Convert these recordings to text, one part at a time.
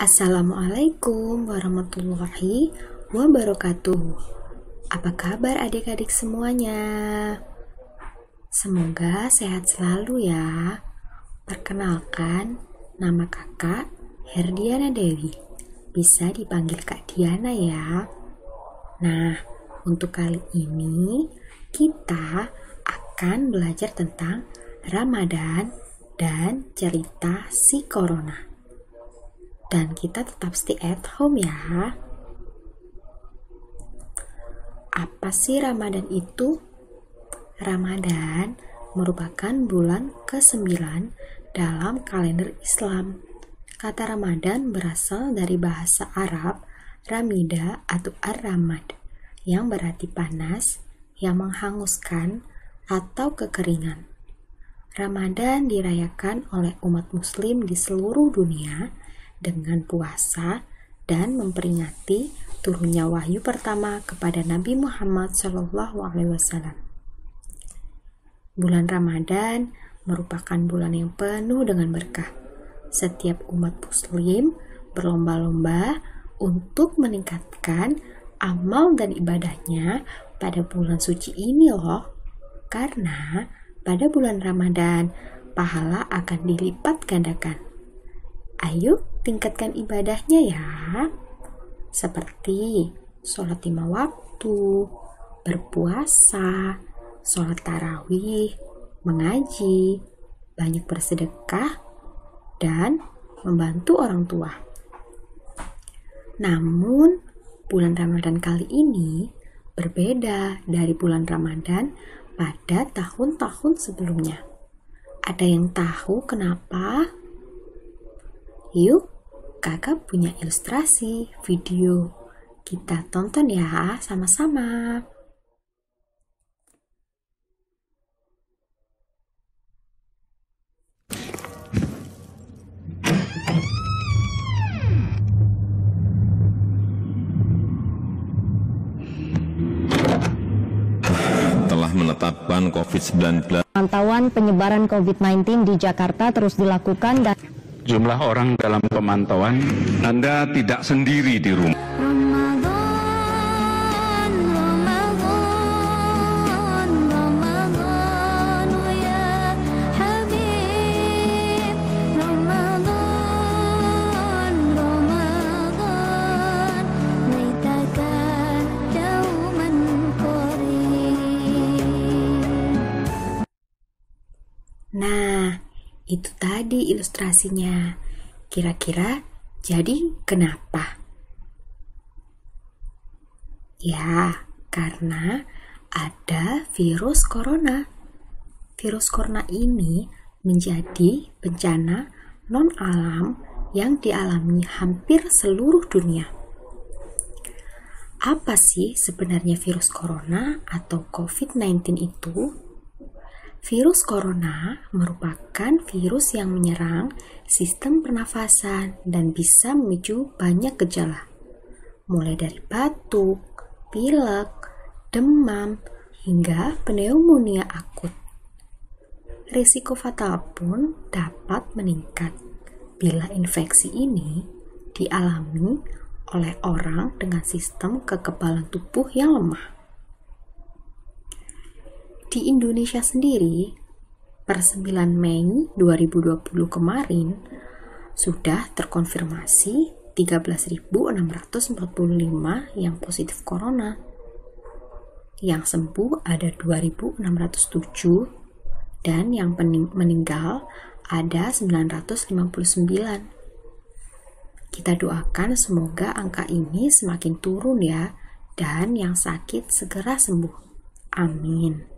Assalamualaikum warahmatullahi wabarakatuh. Apa kabar adik-adik semuanya? Semoga sehat selalu ya. Perkenalkan, nama kakak Herdiana Dewi. Bisa dipanggil Kak Diana ya. Nah, untuk kali ini kita akan belajar tentang Ramadan dan cerita si Corona. Dan kita tetap stay at home ya. Apa sih Ramadan itu? Ramadan merupakan bulan ke-9 dalam kalender Islam. Kata Ramadan berasal dari bahasa Arab Ramida atau Ar-Ramad, yang berarti panas, yang menghanguskan, atau kekeringan. Ramadan dirayakan oleh umat muslim di seluruh dunia dengan puasa dan memperingati turunnya wahyu pertama kepada Nabi Muhammad SAW. Bulan Ramadan merupakan bulan yang penuh dengan berkah. Setiap umat muslim berlomba-lomba untuk meningkatkan amal dan ibadahnya pada bulan suci ini loh. Karena pada bulan Ramadan pahala akan dilipat gandakan. Ayo tingkatkan ibadahnya ya, seperti sholat 5 waktu, berpuasa, sholat tarawih, mengaji, banyak bersedekah, dan membantu orang tua. Namun, bulan Ramadan kali ini berbeda dari bulan Ramadan pada tahun-tahun sebelumnya. Ada yang tahu kenapa? Yuk, kakak punya ilustrasi video. Kita tonton ya sama-sama. Telah menetapkan COVID-19. Pemantauan penyebaran COVID-19 di Jakarta terus dilakukan dan jumlah orang dalam pemantauan. Anda tidak sendiri di rumah. Nah, itu tadi ilustrasinya. Kira-kira jadi kenapa? Ya, karena ada virus corona. Virus corona ini menjadi bencana non-alam yang dialami hampir seluruh dunia. Apa sih sebenarnya virus corona atau COVID-19 itu? Virus corona merupakan virus yang menyerang sistem pernafasan dan bisa memicu banyak gejala, mulai dari batuk, pilek, demam, hingga pneumonia akut. Risiko fatal pun dapat meningkat bila infeksi ini dialami oleh orang dengan sistem kekebalan tubuh yang lemah. Di Indonesia sendiri, per 9 Mei 2020 kemarin, sudah terkonfirmasi 13.645 yang positif corona. Yang sembuh ada 2.607 dan yang meninggal ada 959. Kita doakan semoga angka ini semakin turun ya, dan yang sakit segera sembuh. Amin.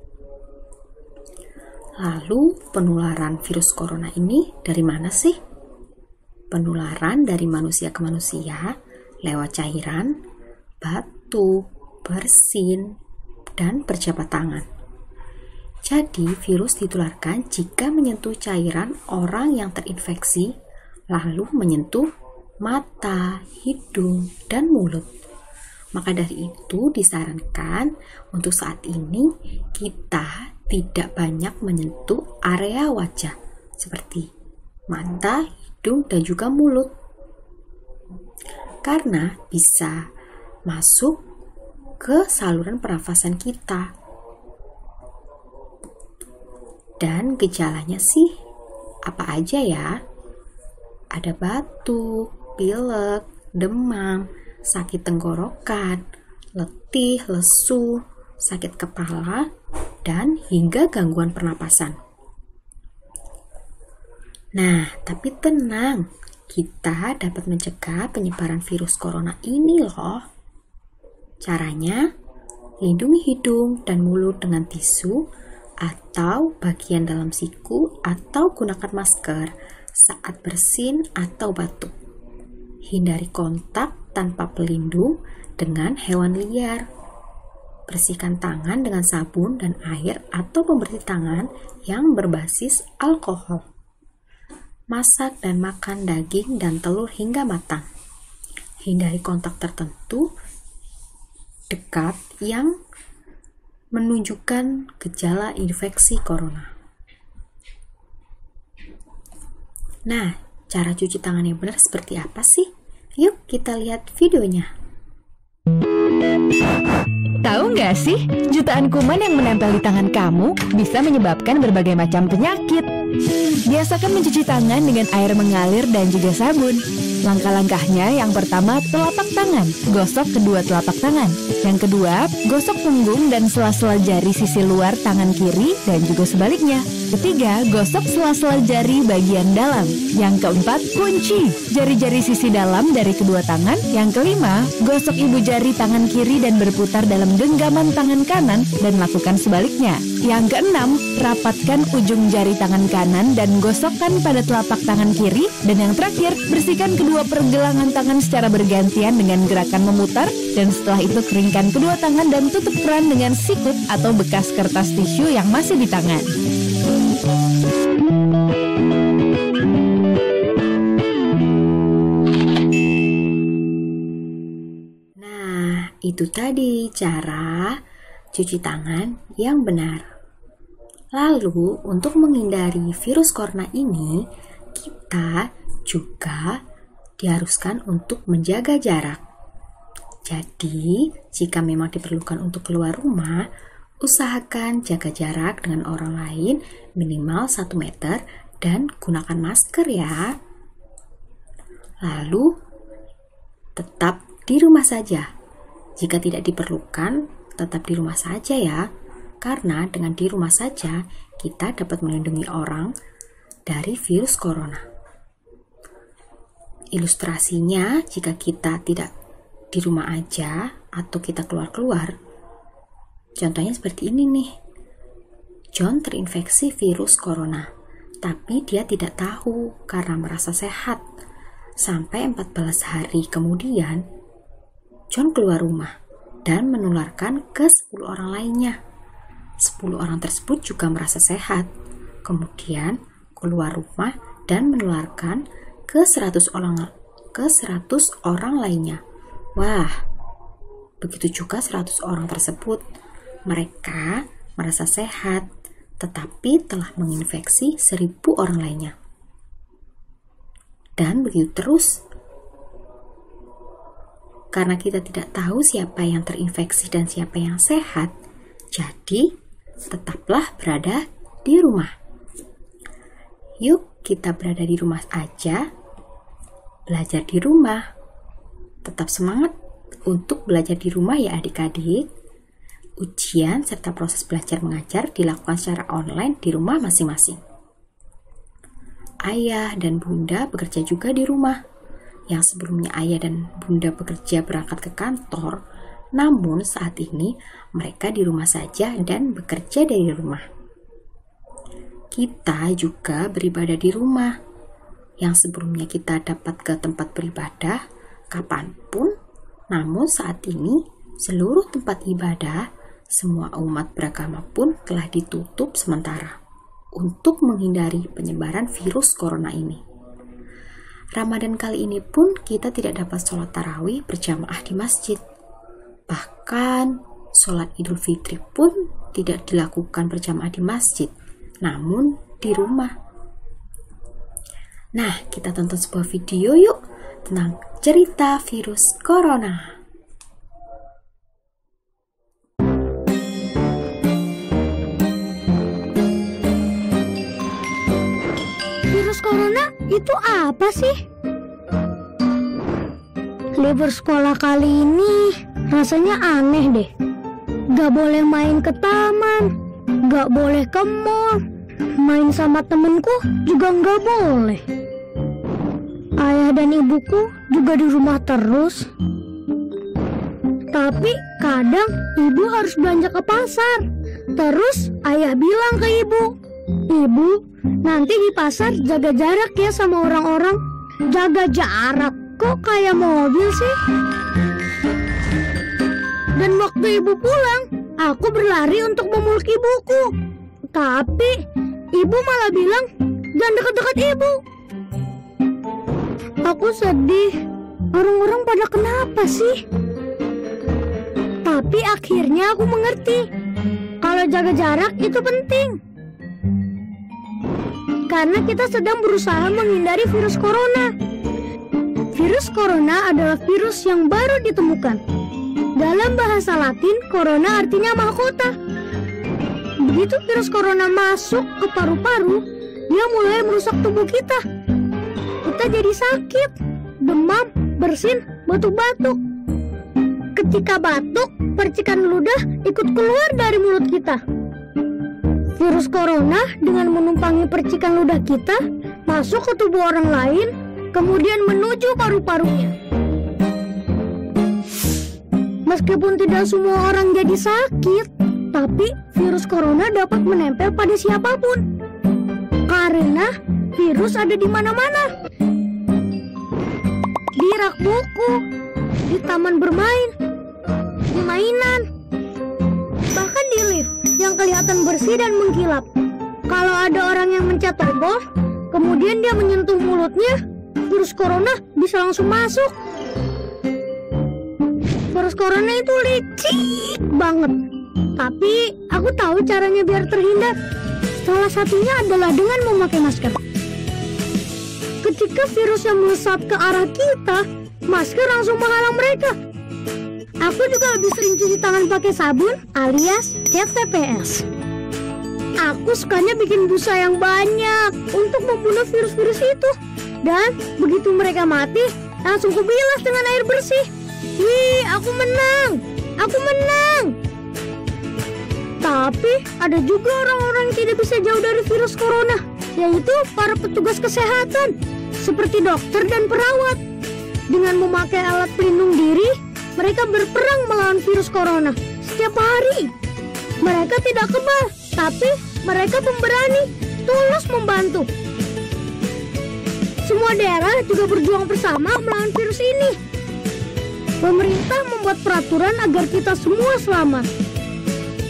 Lalu penularan virus corona ini dari mana sih? Penularan dari manusia ke manusia lewat cairan, batuk, bersin, dan berjabat tangan. Jadi virus ditularkan jika menyentuh cairan orang yang terinfeksi, lalu menyentuh mata, hidung, dan mulut. Maka dari itu disarankan untuk saat ini kita tidak banyak menyentuh area wajah seperti mata, hidung, dan juga mulut. karena bisa masuk ke saluran pernafasan kita. Dan gejalanya sih apa aja ya? Ada batuk, pilek, demam, sakit tenggorokan, letih, lesu, sakit kepala, dan hingga gangguan pernapasan. Nah, tapi tenang, kita dapat mencegah penyebaran virus corona ini loh. Caranya, lindungi hidung dan mulut dengan tisu atau bagian dalam siku atau gunakan masker saat bersin atau batuk. Hindari kontak tanpa pelindung dengan hewan liar. Bersihkan tangan dengan sabun dan air atau pembersih tangan yang berbasis alkohol. Masak dan makan daging dan telur hingga matang. Hindari kontak tertentu dekat yang menunjukkan gejala infeksi corona. Nah, cara cuci tangan yang benar seperti apa sih? Yuk kita lihat videonya. Tahu nggak sih, jutaan kuman yang menempel di tangan kamu bisa menyebabkan berbagai macam penyakit. Biasakan mencuci tangan dengan air mengalir dan juga sabun. Langkah-langkahnya yang pertama, telapak tangan. Gosok kedua telapak tangan. Yang kedua, gosok punggung dan sela-sela jari sisi luar tangan kiri dan juga sebaliknya. Ketiga, gosok sela-sela jari bagian dalam. Yang keempat, kunci jari-jari sisi dalam dari kedua tangan. Yang kelima, gosok ibu jari tangan kiri dan berputar dalam genggaman tangan kanan dan lakukan sebaliknya. Yang keenam, rapatkan ujung jari tangan kanan dan gosokkan pada telapak tangan kiri. Dan yang terakhir, bersihkan kedua pergelangan tangan secara bergantian dengan gerakan memutar. Dan setelah itu keringkan kedua tangan dan tutup keran dengan sikut atau bekas kertas tisu yang masih di tangan. Nah, itu tadi cara cuci tangan yang benar. Lalu, untuk menghindari virus corona ini, kita juga diharuskan untuk menjaga jarak. Jadi, jika memang diperlukan untuk keluar rumah, usahakan jaga jarak dengan orang lain minimal 1 meter dan gunakan masker ya. Lalu, tetap di rumah saja. Jika tidak diperlukan, tetap di rumah saja ya. Karena dengan di rumah saja, kita dapat melindungi orang dari virus corona. Ilustrasinya, jika kita tidak di rumah aja atau kita keluar-keluar, contohnya seperti ini nih. John terinfeksi virus corona, tapi dia tidak tahu karena merasa sehat. Sampai 14 hari kemudian, John keluar rumah dan menularkan ke 10 orang lainnya. 10 orang tersebut juga merasa sehat, kemudian keluar rumah dan menularkan ke 100 orang lainnya. Wah, begitu juga 100 orang tersebut. Mereka merasa sehat, tetapi telah menginfeksi 1000 orang lainnya. Dan begitu terus. Karena kita tidak tahu siapa yang terinfeksi dan siapa yang sehat, jadi tetaplah berada di rumah. Yuk kita berada di rumah aja, belajar di rumah. Tetap semangat untuk belajar di rumah ya adik-adik. Ujian serta proses belajar mengajar dilakukan secara online di rumah masing-masing. Ayah dan bunda bekerja juga di rumah. Yang sebelumnya ayah dan bunda bekerja berangkat ke kantor, namun saat ini mereka di rumah saja dan bekerja dari rumah. Kita juga beribadah di rumah. Yang sebelumnya kita dapat ke tempat beribadah kapanpun, namun saat ini seluruh tempat ibadah, semua umat beragama pun telah ditutup sementara untuk menghindari penyebaran virus corona ini. Ramadan kali ini pun kita tidak dapat sholat tarawih berjamaah di masjid. Bahkan sholat Idul Fitri pun tidak dilakukan berjamaah di masjid, namun di rumah. Nah, kita tonton sebuah video yuk tentang cerita virus corona. Virus corona itu apa sih? Libur sekolah kali ini rasanya aneh deh. Gak boleh main ke taman, gak boleh ke mall, main sama temenku juga gak boleh. Ayah dan ibuku juga di rumah terus. Tapi kadang ibu harus belanja ke pasar. Terus ayah bilang ke ibu, "Ibu, nanti di pasar jaga jarak ya sama orang-orang." Jaga jarak? Kok kayak mobil sih? Dan waktu ibu pulang, aku berlari untuk memeluk ibuku. Tapi ibu malah bilang, "Jangan dekat-dekat ibu." Aku sedih. Orang-orang pada kenapa sih? Tapi akhirnya aku mengerti kalau jaga jarak itu penting. Karena kita sedang berusaha menghindari virus corona. Virus corona adalah virus yang baru ditemukan. Dalam bahasa Latin, corona artinya mahkota. Begitu virus corona masuk ke paru-paru, dia mulai merusak tubuh kita. Kita jadi sakit, demam, bersin, batuk-batuk. Ketika batuk, percikan ludah ikut keluar dari mulut kita. Virus corona dengan menumpangi percikan ludah kita masuk ke tubuh orang lain, kemudian menuju paru-parunya. Meskipun tidak semua orang jadi sakit, tapi virus corona dapat menempel pada siapapun. Karena virus ada di mana-mana. Di rak buku, di taman bermain, di mainan, bahkan di lift yang kelihatan bersih dan mengkilap. Kalau ada orang yang mencet tombol, kemudian dia menyentuh mulutnya, virus corona bisa langsung masuk. Virus corona itu licik banget. Tapi aku tahu caranya biar terhindar. Salah satunya adalah dengan memakai masker. Ketika virus yang melesat ke arah kita, masker langsung menghalang mereka. Aku juga lebih sering cuci tangan pakai sabun alias cat TPS. Aku sukanya bikin busa yang banyak untuk membunuh virus-virus itu. Dan begitu mereka mati, langsung kubilas dengan air bersih. Wih, aku menang! Aku menang! Tapi ada juga orang-orang yang tidak bisa jauh dari virus corona, yaitu para petugas kesehatan, seperti dokter dan perawat. Dengan memakai alat pelindung diri, mereka berperang melawan virus corona setiap hari. Mereka tidak kebal, tapi mereka pemberani, tulus membantu. Semua daerah juga berjuang bersama melawan virus ini. Pemerintah membuat peraturan agar kita semua selamat.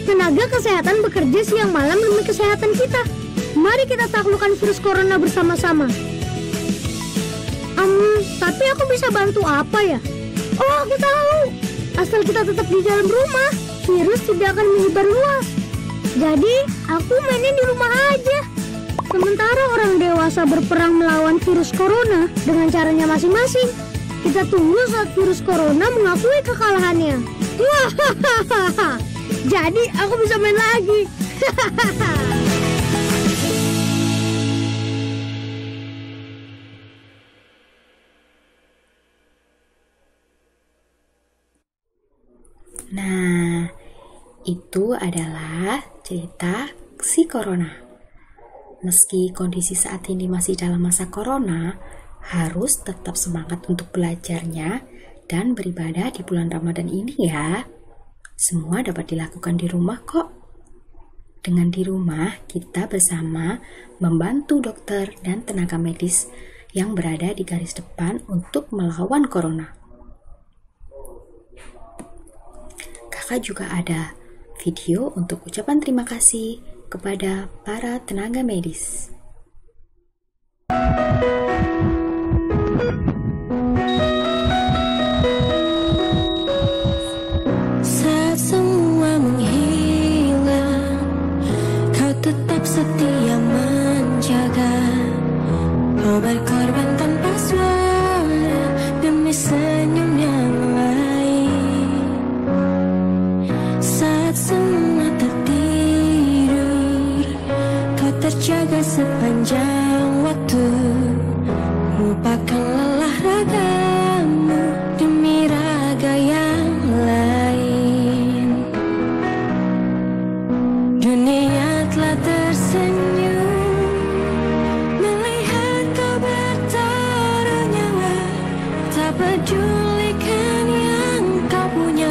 Tenaga kesehatan bekerja siang malam demi kesehatan kita. Mari kita taklukkan virus corona bersama-sama. Tapi aku bisa bantu apa ya? Oh, aku tahu. Asal kita tetap di dalam rumah, virus tidak akan menyebar luas. Jadi, aku mainnya di rumah aja. Sementara orang dewasa berperang melawan virus corona dengan caranya masing-masing. Kita tunggu saat virus corona mengakui kekalahannya. Wah, jadi aku bisa main lagi. Nah, itu adalah cerita si corona. Meski kondisi saat ini masih dalam masa corona, harus tetap semangat untuk belajarnya dan beribadah di bulan Ramadan ini ya. Semua dapat dilakukan di rumah kok. Dengan di rumah, kita bersama membantu dokter dan tenaga medis yang berada di garis depan untuk melawan corona. Kakak juga ada video untuk ucapan terima kasih kepada para tenaga medis. Saat semua menghilang, kau tetap setia menjaga. Kau berkorban tanpa suara pedulikan yang kau punya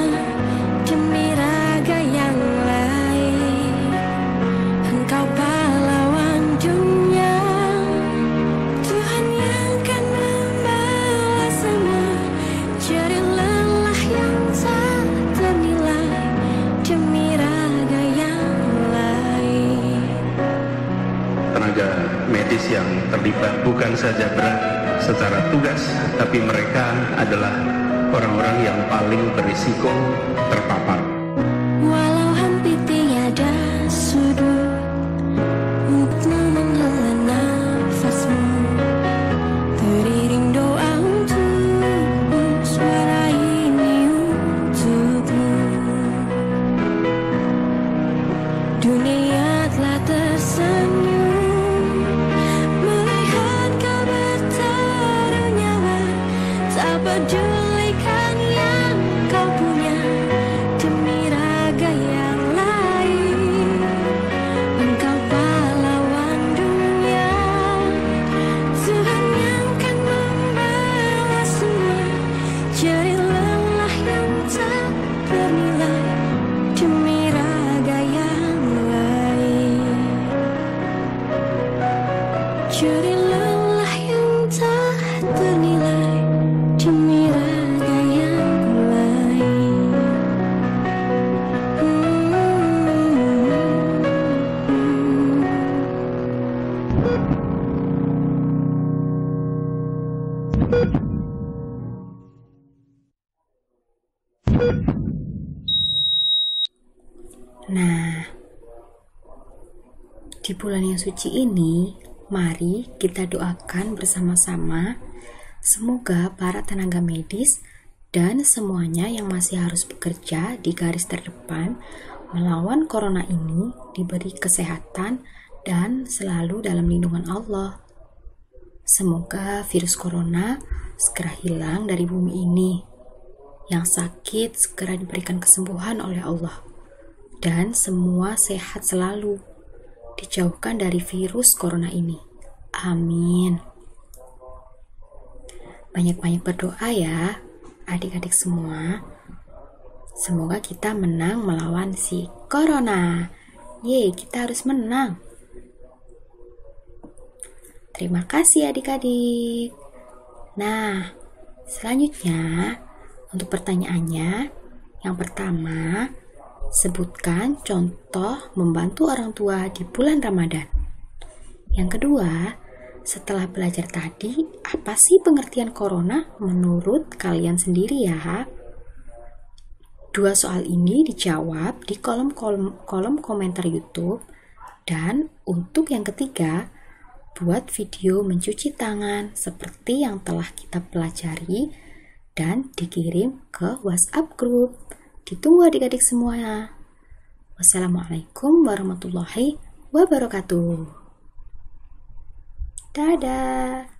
demi raga yang lain. Engkau pahlawan dunia, Tuhan yang kan membalas semua jerih lelah yang tak ternilai demi raga yang lain. Tenaga medis yang terlibat bukan saja berat secara tugas, tapi mereka adalah orang-orang yang paling berisiko terpapar. Walau hampir tiada sudut untukmu menghela nafasmu, teriring doa untukmu, suara ini untukmu. Dunia telah tersenyum melihat kau bertaruh nyawa, tak pedulikan yang kau punya demi raga yang lain. Engkau pahlawan dunia, Tuhan yang kan membalas semua jerih lelah yang tak ternilai demi raga yang lain. Jerih lelah yang tak ternilai demi raga yang lain. Nah, di bulan yang suci ini, mari kita doakan bersama-sama semoga para tenaga medis dan semuanya yang masih harus bekerja di garis terdepan melawan corona ini diberi kesehatan dan selalu dalam lindungan Allah. Semoga virus corona segera hilang dari bumi ini. Yang sakit segera diberikan kesembuhan oleh Allah. Dan semua sehat selalu, dijauhkan dari virus corona ini. Amin. Banyak-banyak berdoa ya, adik-adik semua. Semoga kita menang melawan si corona. Yeay, kita harus menang. Terima kasih adik-adik. Nah, selanjutnya untuk pertanyaannya, yang pertama, sebutkan contoh membantu orang tua di bulan Ramadan. Yang kedua, setelah belajar tadi, apa sih pengertian corona menurut kalian sendiri ya? Dua soal ini dijawab di kolom komentar YouTube. Dan untuk yang ketiga, buat video mencuci tangan seperti yang telah kita pelajari dan dikirim ke WhatsApp group. Ditunggu adik-adik semua. Wassalamualaikum warahmatullahi wabarakatuh. Dadah.